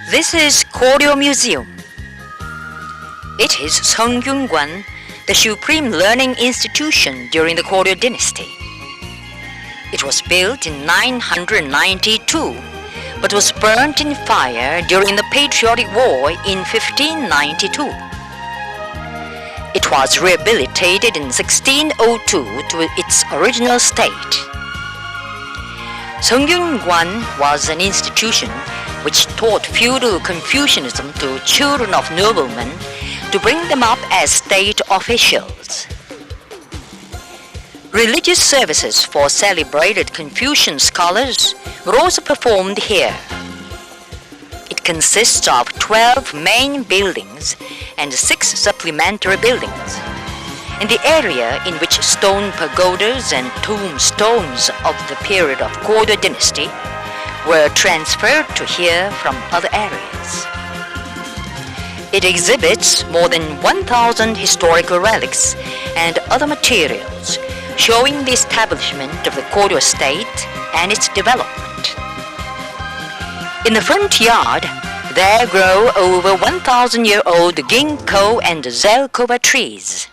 This is Korea Museum. It is Seongyungwan, the supreme learning institution during the Korea dynasty. It was built in 992, but was burnt in fire during the Patriotic War in 1592. It was rehabilitated in 1602 to its original state. Seongyungwan was an institution which taught feudal Confucianism to children of noblemen to bring them up as state officials. Religious services for celebrated Confucian scholars were also performed here. It consists of 12 main buildings and 6 supplementary buildings. In the area in which stone pagodas and tombstones of the period of Goryeo dynasty were transferred to here from other areas. It exhibits more than 1,000 historical relics and other materials showing the establishment of the Goryeo state and its development. In the front yard, there grow over 1,000-year-old ginkgo and zelkoba trees.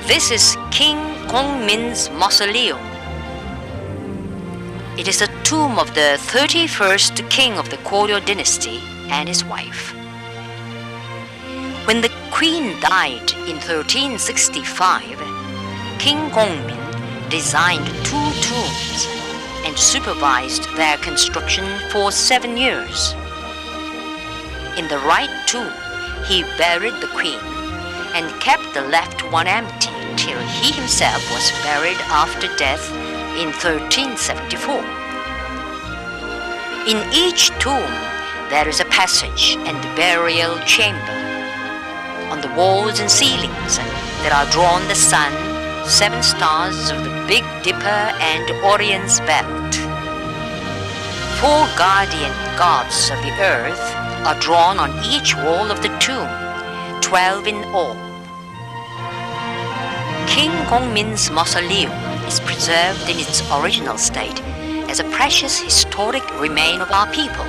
This is King Gongmin's mausoleum. It is the tomb of the 31st king of the Goryeo dynasty and his wife. When the queen died in 1365, King Gongmin designed 2 tombs and supervised their construction for 7 years. In the right tomb, he buried the queen and kept the left one empty till he himself was buried after death in 1374. In each tomb there is a passage and burial chamber. On the walls and ceilings there are drawn the sun, 7 stars of the Big Dipper and Orion's belt. 4 guardian gods of the earth are drawn on each wall of the tomb, 12 in all. King Gongmin's mausoleum is preserved in its original state as a precious historic remain of our people.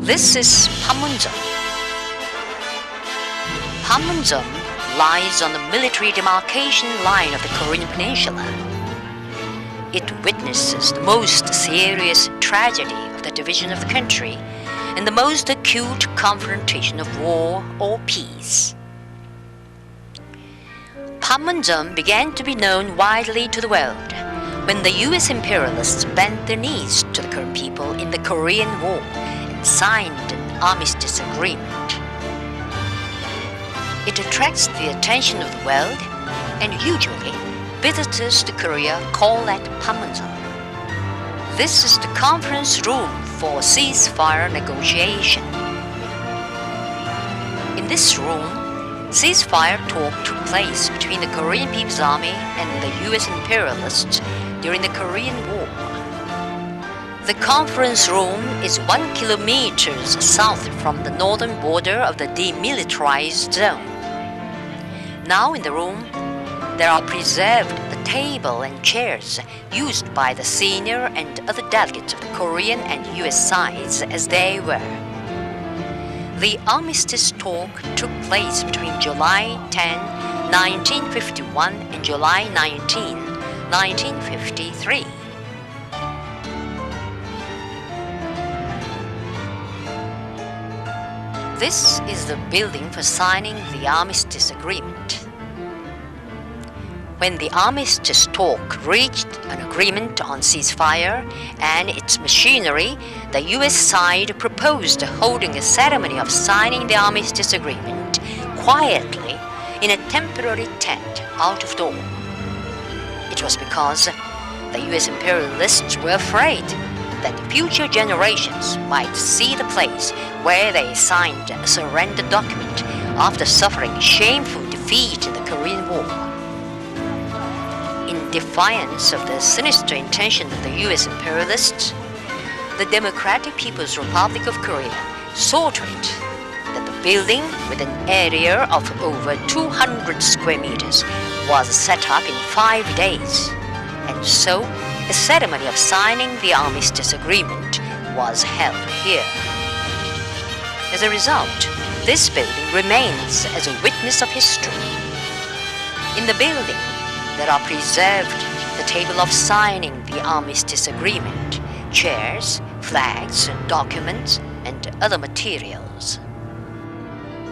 This is Panmunjom. Panmunjom lies on the military demarcation line of the Korean peninsula. It witnesses the most serious tragedy of the division of the country and the most acute confrontation of war or peace. Panmunjom began to be known widely to the world when the U.S. imperialists bent their knees to the Korean people in the Korean War and signed an armistice agreement. It attracts the attention of the world, and usually visitors to Korea call at Panmunjom. This is the conference room for ceasefire negotiation. In this room, ceasefire talk took place between the Korean People's Army and the U.S. imperialists during the Korean War. The conference room is 1 kilometer south from the northern border of the demilitarized zone. Now in the room, there are preserved the table and chairs used by the senior and other delegates of the Korean and U.S. sides as they were. The armistice talk took place between July 10, 1951 and July 19, 1953. This is the building for signing the armistice agreement. When the armistice talk reached an agreement on ceasefire and its machinery, the U.S. side proposed holding a ceremony of signing the armistice agreement quietly in a temporary tent out of door. It was because the U.S. imperialists were afraid that future generations might see the place where they signed a surrender document after suffering shameful defeat in the Korean War. In defiance of the sinister intention of the U.S. imperialists, the Democratic People's Republic of Korea saw to it that the building, with an area of over 200 square meters, was set up in 5 days, and so a ceremony of signing the armistice agreement was held here. As a result, this building remains as a witness of history. In the building, there are preserved the table of signing the armistice agreement, chairs, flags, documents, and other materials.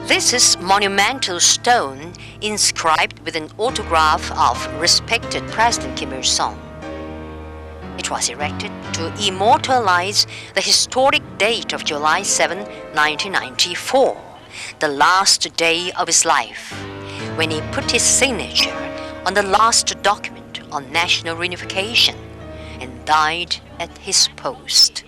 This is monumental stone inscribed with an autograph of respected President Kim Il-sung. It was erected to immortalize the historic date of July 7, 1994, the last day of his life, when he put his signature on the last document on national reunification and died at his post.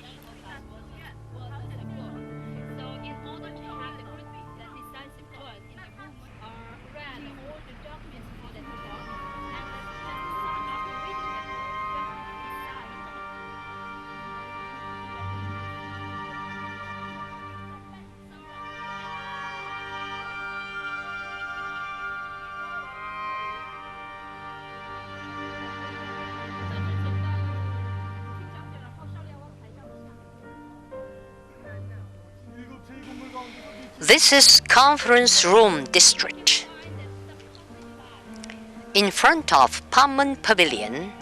This is Conference Room District. In front of Panmun Pavilion,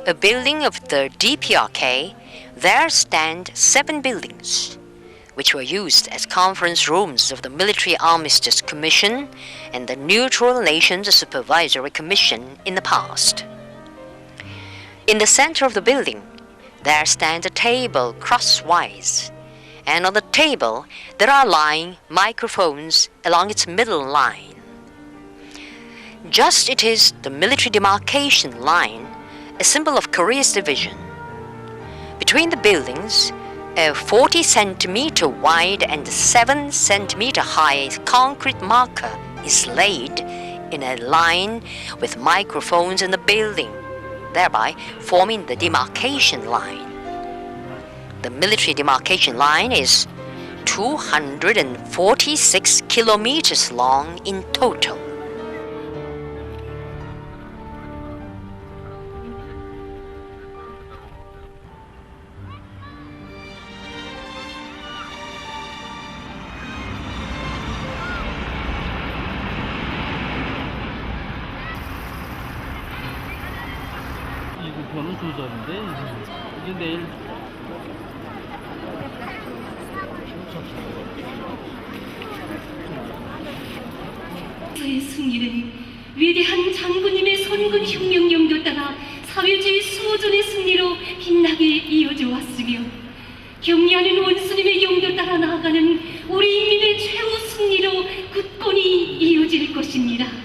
a building of the DPRK, there stand 7 buildings, which were used as conference rooms of the Military Armistice Commission and the Neutral Nations Supervisory Commission in the past. In the center of the building, there stands a table crosswise, and on the table there are lying microphones along its middle line. Just it is the military demarcation line, a symbol of Korea's division. Between the buildings, a 40 centimeter wide and 7 centimeter high concrete marker is laid in a line with microphones in the building, thereby forming the demarcation line. The military demarcation line is 246 kilometers long in total. 목표는 두 점인데 이제 내일 의 승리는 위대한 장군님의 선군 혁명 영도 따라 사회주의 수호전의 승리로 빛나게 이어져 왔으며 경리하는 원수님의 영도 따라 나아가는 우리 인민의 최후 승리로 굳건히 이어질 것입니다.